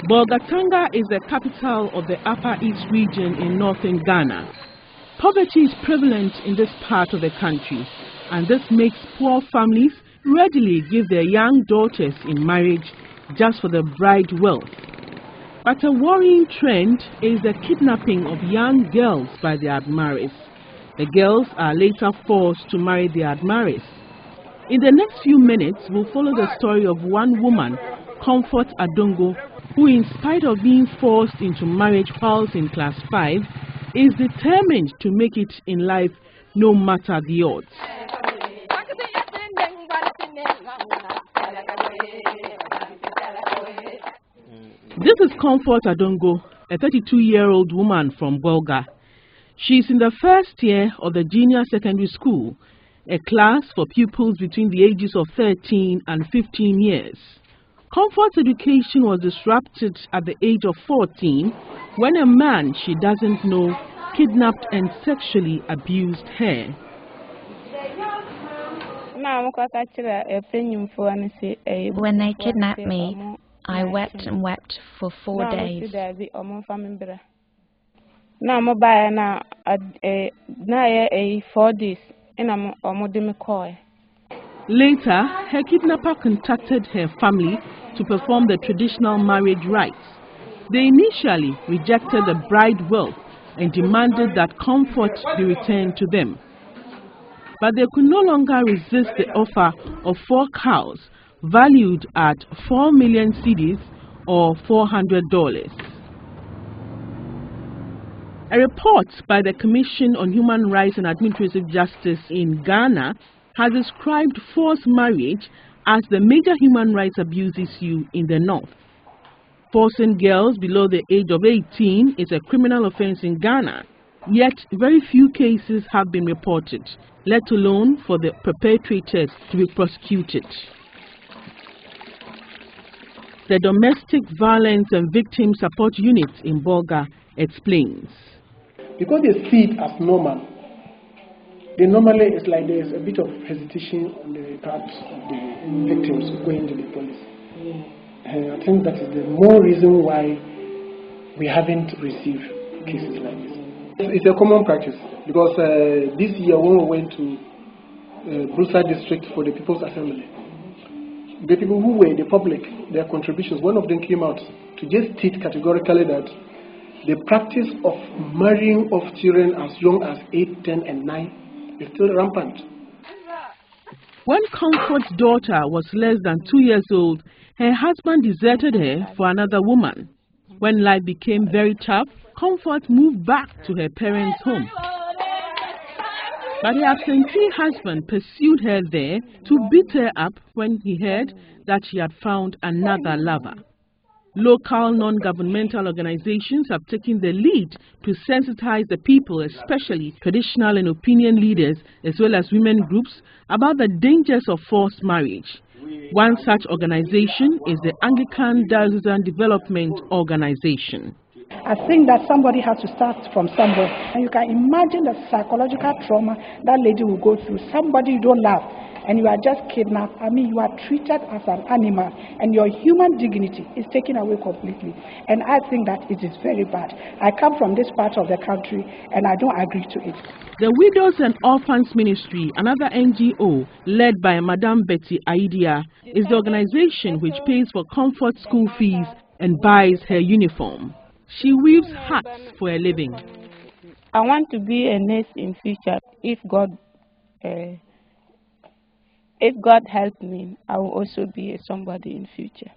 Bolgatanga is the capital of the Upper East region in northern Ghana. Poverty is prevalent in this part of the country, and this makes poor families readily give their young daughters in marriage just for the bride wealth. But a worrying trend is the kidnapping of young girls by their admirers. The girls are later forced to marry their admirers. In the next few minutes, we'll follow the story of one woman, Comfort Adongo, who in spite of being forced into marriage whilst in class 5, is determined to make it in life no matter the odds. This is Comfort Adongo, a 32-year-old woman from Bolga. She is in the first year of the junior secondary school, a class for pupils between the ages of 13 and 15 years. Comfort's education was disrupted at the age of 14 when a man she doesn't know kidnapped and sexually abused her. When they kidnapped me, I wept and wept for 4 days. Later, her kidnapper contacted her family to perform the traditional marriage rites. They initially rejected the bride wealth and demanded that Comfort be returned to them. But they could no longer resist the offer of 4 cows valued at 4 million cedis or $400. A report by the Commission on Human Rights and Administrative Justice in Ghana has described forced marriage as the major human rights abuse issue in the north. Forcing girls below the age of 18 is a criminal offense in Ghana, yet very few cases have been reported, let alone for the perpetrators to be prosecuted. The Domestic Violence and Victim Support Unit in Bolga explains. Because they see it as normal, normally it's like there's a bit of hesitation on the part of the victims going to the police. And I think that is the more reason why we haven't received cases like this. It's a common practice because this year when we went to Brusa district for the People's Assembly, the people who were the public, their contributions, one of them came out to just state categorically that the practice of marrying of children as young as 8, 10 and 9 is still rampant. When Comfort's daughter was less than 2 years old, her husband deserted her for another woman. When life became very tough, Comfort moved back to her parents' home. But her absentee husband pursued her there to beat her up when he heard that she had found another lover. Local non-governmental organizations have taken the lead to sensitize the people, especially traditional and opinion leaders, as well as women groups, about the dangers of forced marriage. One such organization is the Anglican Diocesan Development Organization. I think that somebody has to start from somewhere. And you can imagine the psychological trauma that lady will go through. Somebody you don't love, and you are just kidnapped. I mean, you are treated as an animal, and your human dignity is taken away completely. And I think that it is very bad. I come from this part of the country, and I don't agree to it. The Widows and Orphans Ministry, another NGO led by Madame Betty Aidia, is the organization which pays for Comfort school fees and buys her uniform. She weaves hats for a living. I want to be a nurse in future. If God helps me, I will also be somebody in future.